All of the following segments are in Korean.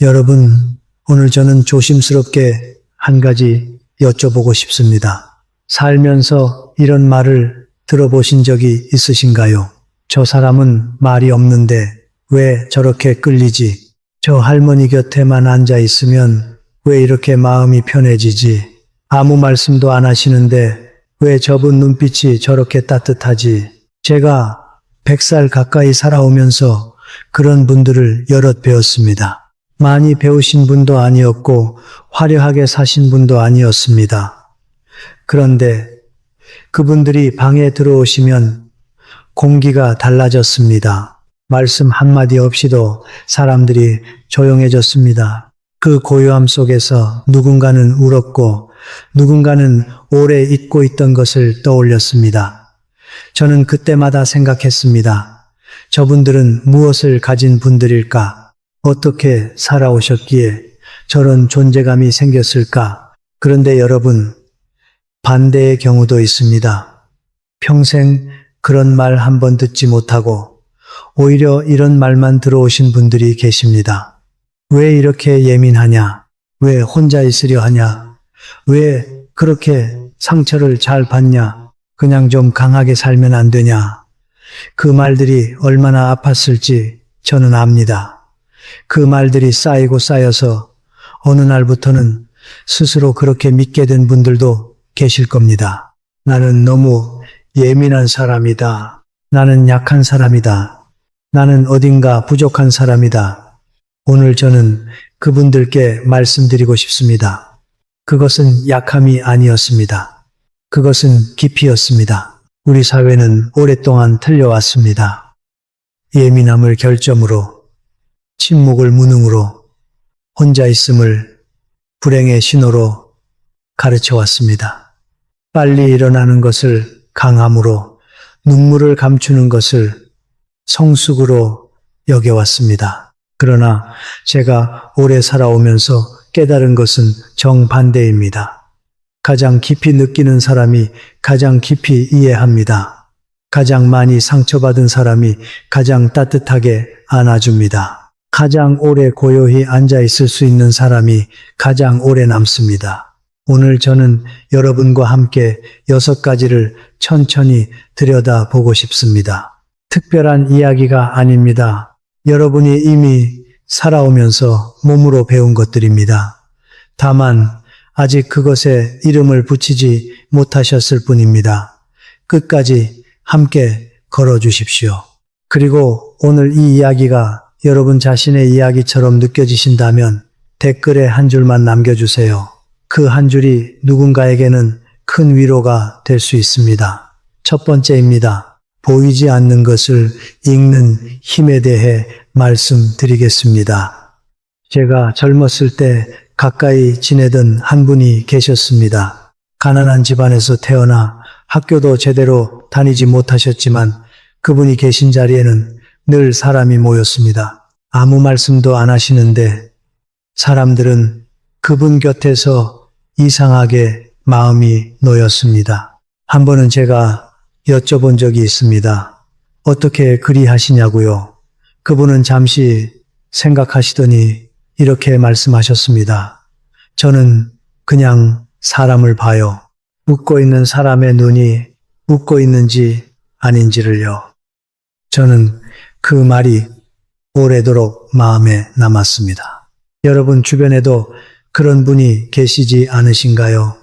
여러분, 오늘 저는 조심스럽게 한 가지 여쭤보고 싶습니다. 살면서 이런 말을 들어보신 적이 있으신가요? 저 사람은 말이 없는데 왜 저렇게 끌리지? 저 할머니 곁에만 앉아 있으면 왜 이렇게 마음이 편해지지? 아무 말씀도 안 하시는데 왜 저분 눈빛이 저렇게 따뜻하지? 제가 100살 가까이 살아오면서 그런 분들을 여럿 배웠습니다. 많이 배우신 분도 아니었고 화려하게 사신 분도 아니었습니다. 그런데 그분들이 방에 들어오시면 공기가 달라졌습니다. 말씀 한마디 없이도 사람들이 조용해졌습니다. 그 고요함 속에서 누군가는 울었고 누군가는 오래 잊고 있던 것을 떠올렸습니다. 저는 그때마다 생각했습니다. 저분들은 무엇을 가진 분들일까? 어떻게 살아오셨기에 저런 존재감이 생겼을까? 그런데 여러분, 반대의 경우도 있습니다. 평생 그런 말 한 번 듣지 못하고 오히려 이런 말만 들어오신 분들이 계십니다. 왜 이렇게 예민하냐? 왜 혼자 있으려 하냐? 왜 그렇게 상처를 잘 받냐? 그냥 좀 강하게 살면 안 되냐? 그 말들이 얼마나 아팠을지 저는 압니다. 그 말들이 쌓이고 쌓여서 어느 날부터는 스스로 그렇게 믿게 된 분들도 계실 겁니다. 나는 너무 예민한 사람이다. 나는 약한 사람이다. 나는 어딘가 부족한 사람이다. 오늘 저는 그분들께 말씀드리고 싶습니다. 그것은 약함이 아니었습니다. 그것은 깊이였습니다. 우리 사회는 오랫동안 틀려왔습니다. 예민함을 결점으로, 침묵을 무능으로, 혼자 있음을 불행의 신호로 가르쳐 왔습니다. 빨리 일어나는 것을 강함으로, 눈물을 감추는 것을 성숙으로 여겨왔습니다. 그러나 제가 오래 살아오면서 깨달은 것은 정반대입니다. 가장 깊이 느끼는 사람이 가장 깊이 이해합니다. 가장 많이 상처받은 사람이 가장 따뜻하게 안아줍니다. 가장 오래 고요히 앉아 있을 수 있는 사람이 가장 오래 남습니다. 오늘 저는 여러분과 함께 6가지를 천천히 들여다보고 싶습니다. 특별한 이야기가 아닙니다. 여러분이 이미 살아오면서 몸으로 배운 것들입니다. 다만 아직 그것에 이름을 붙이지 못하셨을 뿐입니다. 끝까지 함께 걸어주십시오. 그리고 오늘 이 이야기가 여러분 자신의 이야기처럼 느껴지신다면 댓글에 한 줄만 남겨주세요. 그 한 줄이 누군가에게는 큰 위로가 될 수 있습니다. 첫 번째입니다. 보이지 않는 것을 읽는 힘에 대해 말씀드리겠습니다. 제가 젊었을 때 가까이 지내던 한 분이 계셨습니다. 가난한 집안에서 태어나 학교도 제대로 다니지 못하셨지만 그분이 계신 자리에는 늘 사람이 모였습니다. 아무 말씀도 안 하시는데 사람들은 그분 곁에서 이상하게 마음이 놓였습니다. 한 번은 제가 여쭤본 적이 있습니다. 어떻게 그리 하시냐고요? 그분은 잠시 생각하시더니 이렇게 말씀하셨습니다. 저는 그냥 사람을 봐요. 웃고 있는 사람의 눈이 웃고 있는지 아닌지를요. 저는 그 말이 오래도록 마음에 남았습니다. 여러분 주변에도 그런 분이 계시지 않으신가요?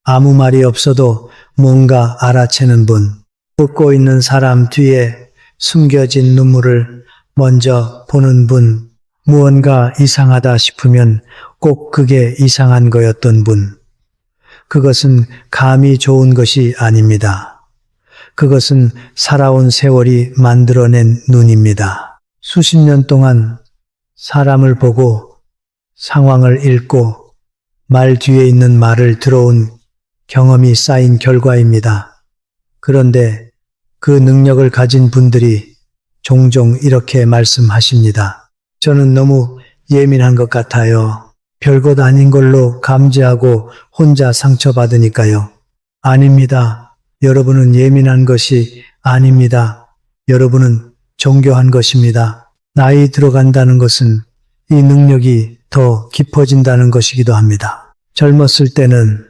아무 말이 없어도 뭔가 알아채는 분, 웃고 있는 사람 뒤에 숨겨진 눈물을 먼저 보는 분, 무언가 이상하다 싶으면 꼭 그게 이상한 거였던 분. 그것은 감이 좋은 것이 아닙니다. 그것은 살아온 세월이 만들어낸 눈입니다. 수십 년 동안 사람을 보고 상황을 읽고 말 뒤에 있는 말을 들어온 경험이 쌓인 결과입니다. 그런데 그 능력을 가진 분들이 종종 이렇게 말씀하십니다. 저는 너무 예민한 것 같아요. 별것 아닌 걸로 감지하고 혼자 상처받으니까요. 아닙니다. 여러분은 예민한 것이 아닙니다. 여러분은 정교한 것입니다. 나이 들어간다는 것은 이 능력이 더 깊어진다는 것이기도 합니다. 젊었을 때는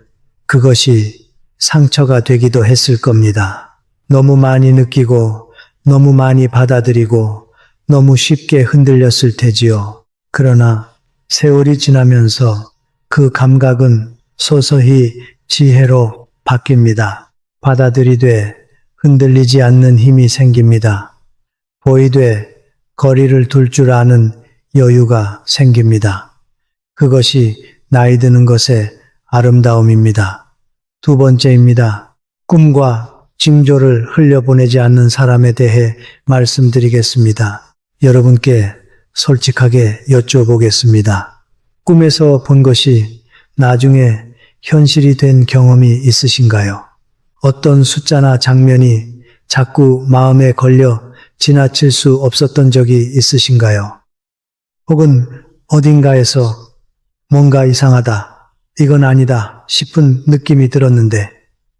그것이 상처가 되기도 했을 겁니다. 너무 많이 느끼고 너무 많이 받아들이고 너무 쉽게 흔들렸을 테지요. 그러나 세월이 지나면서 그 감각은 서서히 지혜로 바뀝니다. 받아들이되 흔들리지 않는 힘이 생깁니다. 보이되 거리를 둘 줄 아는 여유가 생깁니다. 그것이 나이 드는 것의 아름다움입니다. 두 번째입니다. 꿈과 징조를 흘려보내지 않는 사람에 대해 말씀드리겠습니다. 여러분께 솔직하게 여쭤보겠습니다. 꿈에서 본 것이 나중에 현실이 된 경험이 있으신가요? 어떤 숫자나 장면이 자꾸 마음에 걸려 지나칠 수 없었던 적이 있으신가요? 혹은 어딘가에서 뭔가 이상하다, 이건 아니다 싶은 느낌이 들었는데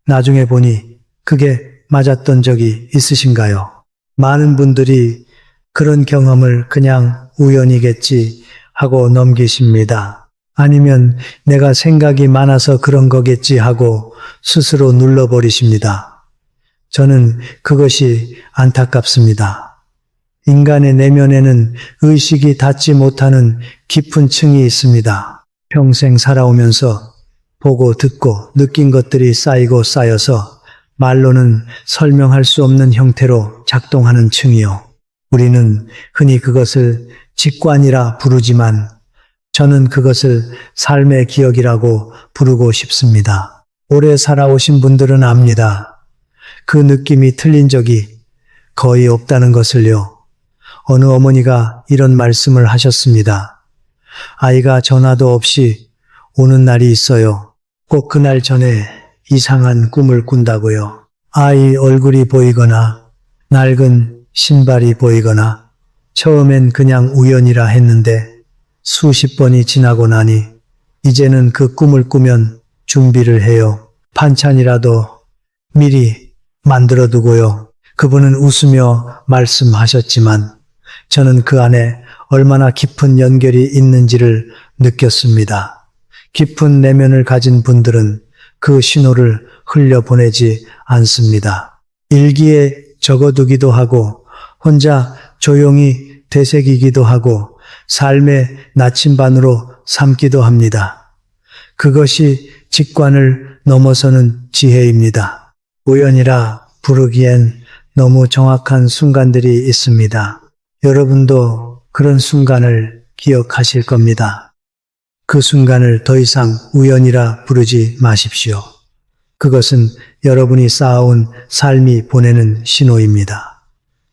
나중에 보니 그게 맞았던 적이 있으신가요? 많은 분들이 그런 경험을 그냥 우연이겠지 하고 넘기십니다. 아니면 내가 생각이 많아서 그런 거겠지 하고 스스로 눌러버리십니다. 저는 그것이 안타깝습니다. 인간의 내면에는 의식이 닿지 못하는 깊은 층이 있습니다. 평생 살아오면서 보고 듣고 느낀 것들이 쌓이고 쌓여서 말로는 설명할 수 없는 형태로 작동하는 층이요. 우리는 흔히 그것을 직관이라 부르지만 저는 그것을 삶의 기억이라고 부르고 싶습니다. 오래 살아오신 분들은 압니다. 그 느낌이 틀린 적이 거의 없다는 것을요. 어느 어머니가 이런 말씀을 하셨습니다. 아이가 전화도 없이 오는 날이 있어요. 꼭 그날 전에 이상한 꿈을 꾼다고요. 아이 얼굴이 보이거나 낡은 신발이 보이거나 처음엔 그냥 우연이라 했는데 수십 번이 지나고 나니 이제는 그 꿈을 꾸면 준비를 해요. 반찬이라도 미리 만들어 두고요. 그분은 웃으며 말씀하셨지만 저는 그 안에 얼마나 깊은 연결이 있는지를 느꼈습니다. 깊은 내면을 가진 분들은 그 신호를 흘려보내지 않습니다. 일기에 적어두기도 하고 혼자 조용히 되새기기도 하고 삶의 나침반으로 삼기도 합니다. 그것이 직관을 넘어서는 지혜입니다. 우연이라 부르기엔 너무 정확한 순간들이 있습니다. 여러분도 그런 순간을 기억하실 겁니다. 그 순간을 더 이상 우연이라 부르지 마십시오. 그것은 여러분이 쌓아온 삶이 보내는 신호입니다.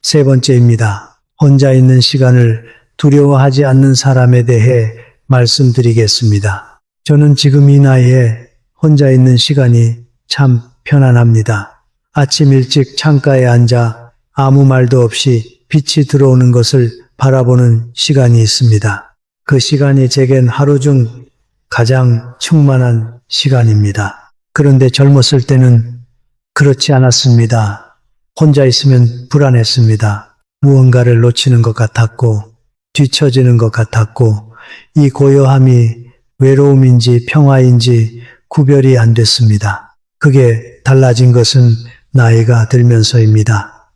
세 번째입니다. 혼자 있는 시간을 두려워하지 않는 사람에 대해 말씀드리겠습니다. 저는 지금 이 나이에 혼자 있는 시간이 참 편안합니다. 아침 일찍 창가에 앉아 아무 말도 없이 빛이 들어오는 것을 바라보는 시간이 있습니다. 그 시간이 제겐 하루 중 가장 충만한 시간입니다. 그런데 젊었을 때는 그렇지 않았습니다. 혼자 있으면 불안했습니다. 무언가를 놓치는 것 같았고 뒤처지는 것 같았고 이 고요함이 외로움인지 평화인지 구별이 안 됐습니다. 그게 달라진 것은 나이가 들면서입니다.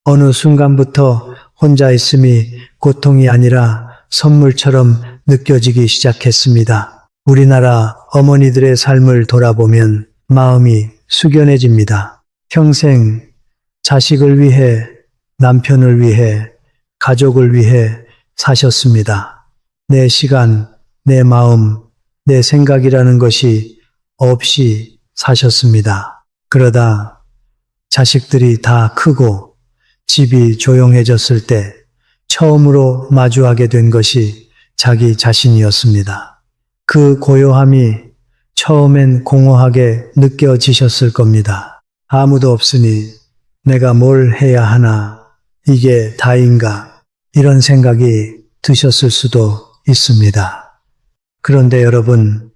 어느 순간부터 혼자 있음이 고통이 아니라 선물처럼 느껴지기 시작했습니다. 우리나라 어머니들의 삶을 돌아보면 마음이 숙연해집니다. 평생 자식을 위해, 남편을 위해, 가족을 위해 사셨습니다. 내 시간, 내 마음, 내 생각이라는 것이 없이 사셨습니다. 그러다 자식들이 다 크고 집이 조용해졌을 때 처음으로 마주하게 된 것이 자기 자신이었습니다. 그 고요함이 처음엔 공허하게 느껴지셨을 겁니다. 아무도 없으니 내가 뭘 해야 하나, 이게 다인가, 이런 생각이 드셨을 수도 있습니다. 그런데 여러분,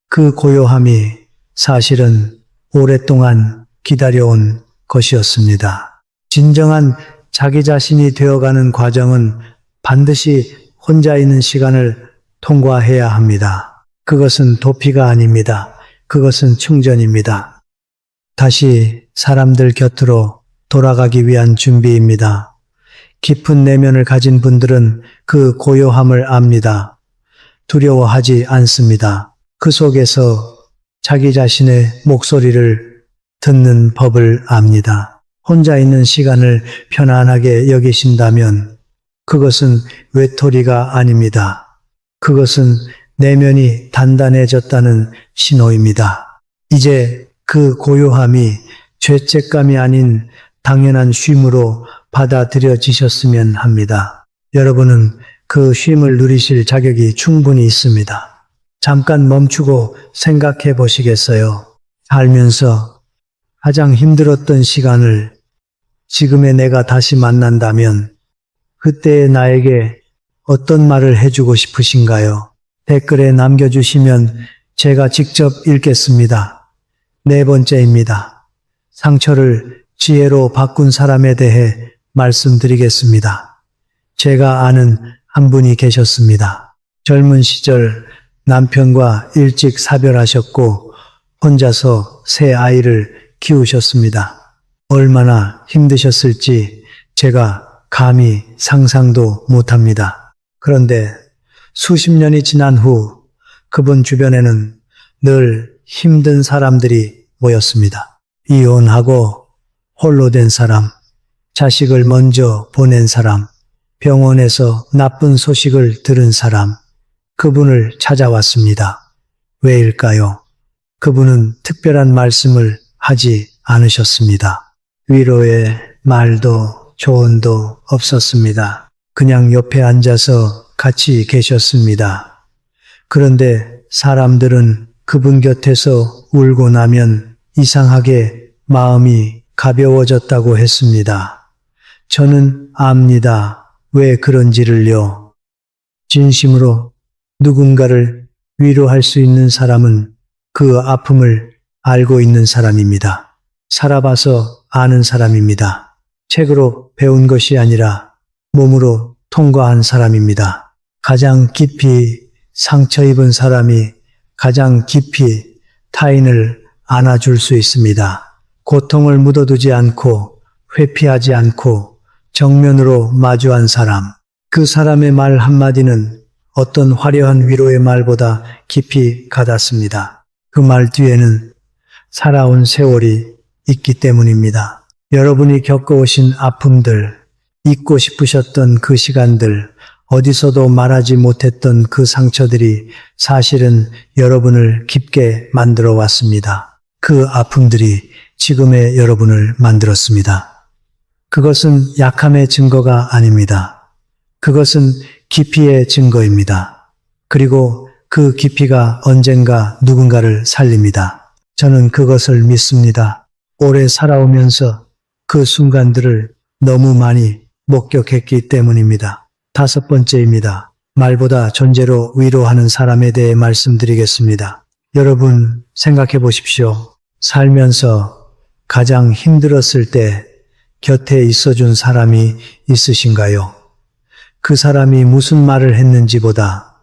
그 고요함이 사실은 오랫동안 기다려온 것이었습니다. 진정한 자기 자신이 되어가는 과정은 반드시 혼자 있는 시간을 통과해야 합니다. 그것은 도피가 아닙니다. 그것은 충전입니다. 다시 사람들 곁으로 돌아가기 위한 준비입니다. 깊은 내면을 가진 분들은 그 고요함을 압니다. 두려워하지 않습니다. 그 속에서 자기 자신의 목소리를 듣는 법을 압니다. 혼자 있는 시간을 편안하게 여기신다면 그것은 외톨이가 아닙니다. 그것은 내면이 단단해졌다는 신호입니다. 이제 그 고요함이 죄책감이 아닌 당연한 쉼으로 받아들여지셨으면 합니다. 여러분은 그 쉼을 누리실 자격이 충분히 있습니다. 잠깐 멈추고 생각해 보시겠어요? 살면서 가장 힘들었던 시간을 지금의 내가 다시 만난다면 그때의 나에게 어떤 말을 해주고 싶으신가요? 댓글에 남겨주시면 제가 직접 읽겠습니다. 네 번째입니다. 상처를 지혜로 바꾼 사람에 대해 말씀드리겠습니다. 제가 아는 한 분이 계셨습니다. 젊은 시절 남편과 일찍 사별하셨고 혼자서 새 아이를 키우셨습니다. 얼마나 힘드셨을지 제가 감히 상상도 못합니다. 그런데 수십 년이 지난 후 그분 주변에는 늘 힘든 사람들이 모였습니다. 이혼하고 홀로 된 사람, 자식을 먼저 보낸 사람, 병원에서 나쁜 소식을 들은 사람, 그분을 찾아왔습니다. 왜일까요? 그분은 특별한 말씀을 하지 않으셨습니다. 위로의 말도 조언도 없었습니다. 그냥 옆에 앉아서 같이 계셨습니다. 그런데 사람들은 그분 곁에서 울고 나면 이상하게 마음이 가벼워졌다고 했습니다. 저는 압니다. 왜 그런지를요. 진심으로 누군가를 위로할 수 있는 사람은 그 아픔을 알고 있는 사람입니다. 살아봐서 아는 사람입니다. 책으로 배운 것이 아니라 몸으로 통과한 사람입니다. 가장 깊이 상처 입은 사람이 가장 깊이 타인을 안아줄 수 있습니다. 고통을 묻어두지 않고 회피하지 않고 정면으로 마주한 사람. 그 사람의 말 한마디는 어떤 화려한 위로의 말보다 깊이 가닿습니다. 그 말 뒤에는 살아온 세월이 있기 때문입니다. 여러분이 겪어오신 아픔들, 잊고 싶으셨던 그 시간들, 어디서도 말하지 못했던 그 상처들이 사실은 여러분을 깊게 만들어 왔습니다. 그 아픔들이 지금의 여러분을 만들었습니다. 그것은 약함의 증거가 아닙니다. 그것은 깊이의 증거입니다. 그리고 그 깊이가 언젠가 누군가를 살립니다. 저는 그것을 믿습니다. 오래 살아오면서 그 순간들을 너무 많이 목격했기 때문입니다. 다섯 번째입니다. 말보다 존재로 위로하는 사람에 대해 말씀드리겠습니다. 여러분 생각해 보십시오. 살면서 가장 힘들었을 때 곁에 있어준 사람이 있으신가요? 그 사람이 무슨 말을 했는지보다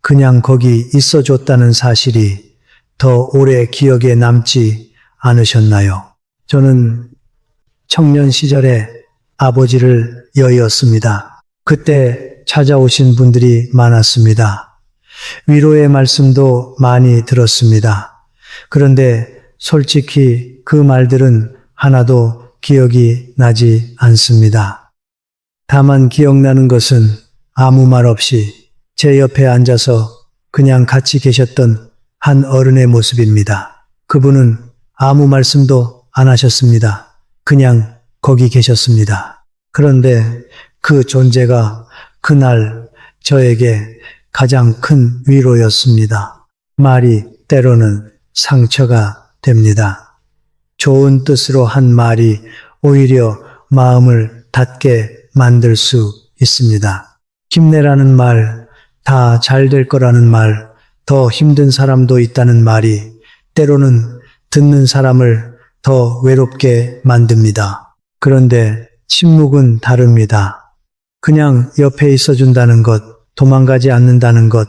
그냥 거기 있어줬다는 사실이 더 오래 기억에 남지 않으셨나요? 저는 청년 시절에 아버지를 여의었습니다. 그때 찾아오신 분들이 많았습니다. 위로의 말씀도 많이 들었습니다. 그런데 솔직히 그 말들은 하나도 기억이 나지 않습니다. 다만 기억나는 것은 아무 말 없이 제 옆에 앉아서 그냥 같이 계셨던 한 어른의 모습입니다. 그분은 아무 말씀도 안 하셨습니다. 그냥 거기 계셨습니다. 그런데 그 존재가 그날 저에게 가장 큰 위로였습니다. 말이 때로는 상처가 됩니다. 좋은 뜻으로 한 말이 오히려 마음을 닫게 만들 수 있습니다. 힘내라는 말, 다 잘 될 거라는 말, 더 힘든 사람도 있다는 말이 때로는 듣는 사람을 더 외롭게 만듭니다. 그런데 침묵은 다릅니다. 그냥 옆에 있어준다는 것, 도망가지 않는다는 것,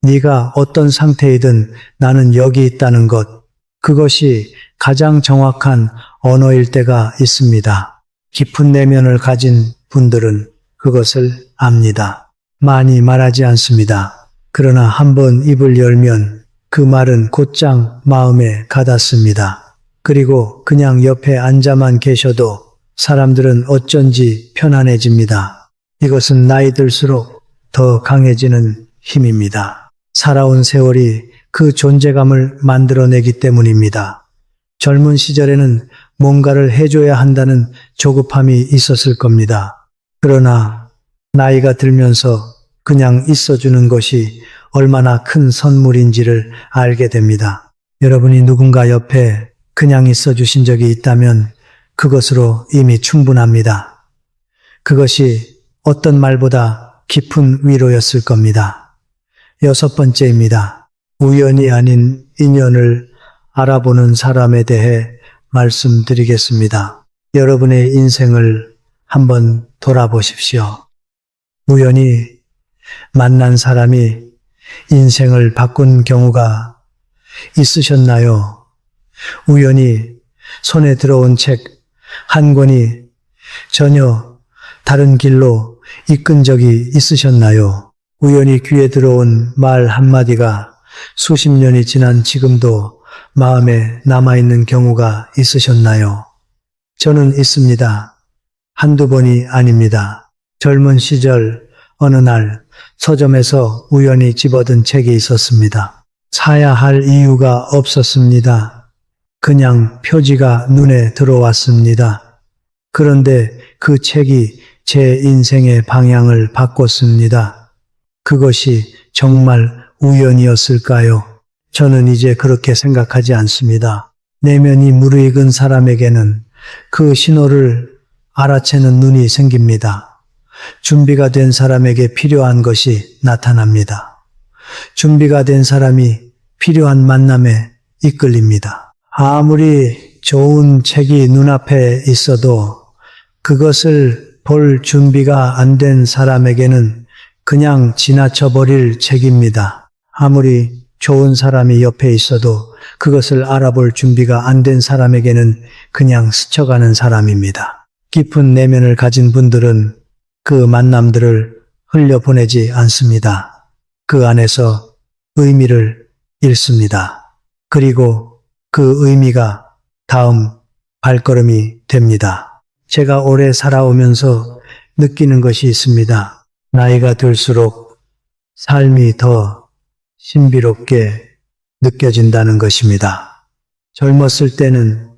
네가 어떤 상태이든 나는 여기 있다는 것, 그것이 가장 정확한 언어일 때가 있습니다. 깊은 내면을 가진 분들은 그것을 압니다. 많이 말하지 않습니다. 그러나 한번 입을 열면 그 말은 곧장 마음에 가닿습니다. 그리고 그냥 옆에 앉아만 계셔도 사람들은 어쩐지 편안해집니다. 이것은 나이 들수록 더 강해지는 힘입니다. 살아온 세월이 그 존재감을 만들어내기 때문입니다. 젊은 시절에는 뭔가를 해줘야 한다는 조급함이 있었을 겁니다. 그러나 나이가 들면서 그냥 있어주는 것이 얼마나 큰 선물인지를 알게 됩니다. 여러분이 누군가 옆에 그냥 있어주신 적이 있다면 그것으로 이미 충분합니다. 그것이 어떤 말보다 깊은 위로였을 겁니다. 6번째입니다. 우연이 아닌 인연을 알아보는 사람에 대해 말씀드리겠습니다. 여러분의 인생을 한번 돌아보십시오. 우연히 만난 사람이 인생을 바꾼 경우가 있으셨나요? 우연히 손에 들어온 책 한 권이 전혀 다른 길로 이끈 적이 있으셨나요? 우연히 귀에 들어온 말 한마디가 수십 년이 지난 지금도 마음에 남아있는 경우가 있으셨나요? 저는 있습니다. 한두 번이 아닙니다. 젊은 시절 어느 날 서점에서 우연히 집어든 책이 있었습니다. 사야 할 이유가 없었습니다. 그냥 표지가 눈에 들어왔습니다. 그런데 그 책이 제 인생의 방향을 바꿨습니다. 그것이 정말 우연이었을까요? 저는 이제 그렇게 생각하지 않습니다. 내면이 무르익은 사람에게는 그 신호를 알아채는 눈이 생깁니다. 준비가 된 사람에게 필요한 것이 나타납니다. 준비가 된 사람이 필요한 만남에 이끌립니다. 아무리 좋은 책이 눈앞에 있어도 그것을 볼 준비가 안 된 사람에게는 그냥 지나쳐버릴 책입니다. 아무리 좋은 사람이 옆에 있어도 그것을 알아볼 준비가 안 된 사람에게는 그냥 스쳐가는 사람입니다. 깊은 내면을 가진 분들은 그 만남들을 흘려보내지 않습니다. 그 안에서 의미를 잃습니다. 그리고 그 의미가 다음 발걸음이 됩니다. 제가 오래 살아오면서 느끼는 것이 있습니다. 나이가 들수록 삶이 더 신비롭게 느껴진다는 것입니다. 젊었을 때는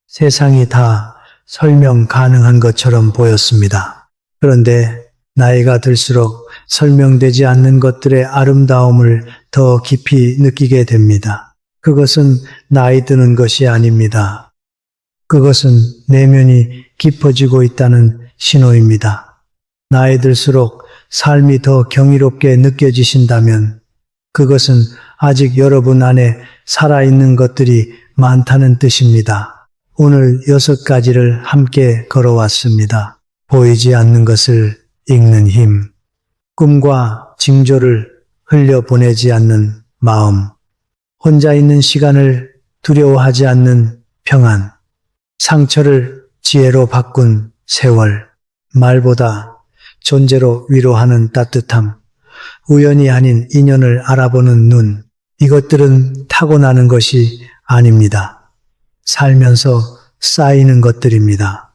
세상이 다 설명 가능한 것처럼 보였습니다. 그런데 나이가 들수록 설명되지 않는 것들의 아름다움을 더 깊이 느끼게 됩니다. 그것은 나이 드는 것이 아닙니다. 그것은 내면이 깊어지고 있다는 신호입니다. 나이 들수록 삶이 더 경이롭게 느껴지신다면 그것은 아직 여러분 안에 살아있는 것들이 많다는 뜻입니다. 오늘 6가지를 함께 걸어왔습니다. 보이지 않는 것을 읽는 힘, 꿈과 징조를 흘려보내지 않는 마음, 혼자 있는 시간을 두려워하지 않는 평안, 상처를 지혜로 바꾼 세월, 말보다 존재로 위로하는 따뜻함, 우연이 아닌 인연을 알아보는 눈, 이것들은 타고나는 것이 아닙니다. 살면서 쌓이는 것들입니다.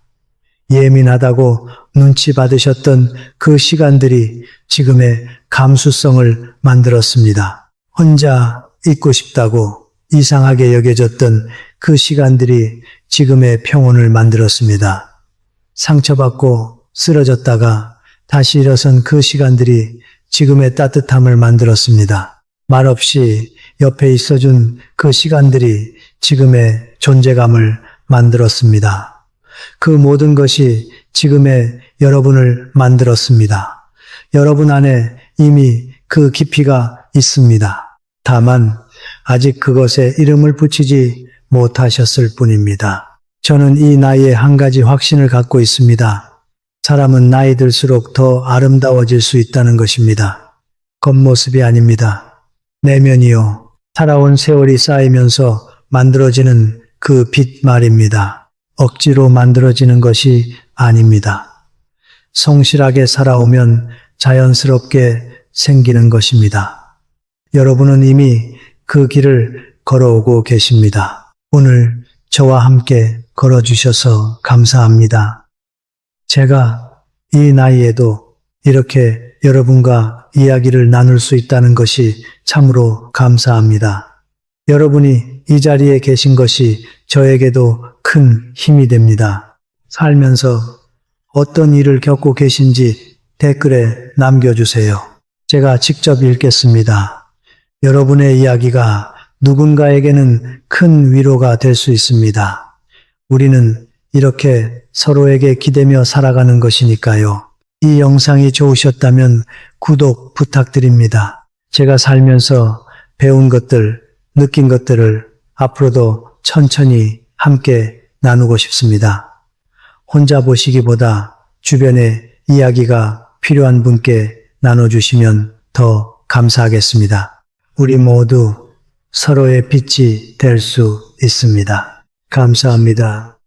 예민하다고 눈치 받으셨던 그 시간들이 지금의 감수성을 만들었습니다. 혼자 있고 싶다고 이상하게 여겨졌던 그 시간들이 지금의 평온을 만들었습니다. 상처받고 쓰러졌다가 다시 일어선 그 시간들이 지금의 따뜻함을 만들었습니다. 말없이 옆에 있어준 그 시간들이 지금의 존재감을 만들었습니다. 그 모든 것이 지금의 여러분을 만들었습니다. 여러분 안에 이미 그 깊이가 있습니다. 다만 아직 그것에 이름을 붙이지 못하셨을 뿐입니다. 저는 이 나이에 한 가지 확신을 갖고 있습니다. 사람은 나이 들수록 더 아름다워질 수 있다는 것입니다. 겉모습이 아닙니다. 내면이요. 살아온 세월이 쌓이면서 만들어지는 그 빛 말입니다. 억지로 만들어지는 것이 아닙니다. 성실하게 살아오면 자연스럽게 생기는 것입니다. 여러분은 이미 그 길을 걸어오고 계십니다. 오늘 저와 함께 걸어주셔서 감사합니다. 제가 이 나이에도 이렇게 여러분과 이야기를 나눌 수 있다는 것이 참으로 감사합니다. 여러분이 이 자리에 계신 것이 저에게도 큰 힘이 됩니다. 살면서 어떤 일을 겪고 계신지 댓글에 남겨주세요. 제가 직접 읽겠습니다. 여러분의 이야기가 누군가에게는 큰 위로가 될 수 있습니다. 우리는 이렇게 서로에게 기대며 살아가는 것이니까요. 이 영상이 좋으셨다면 구독 부탁드립니다. 제가 살면서 배운 것들, 느낀 것들을 앞으로도 천천히 함께 나누고 싶습니다. 혼자 보시기보다 주변에 이야기가 필요한 분께 나눠주시면 더 감사하겠습니다. 우리 모두 서로의 빛이 될 수 있습니다. 감사합니다.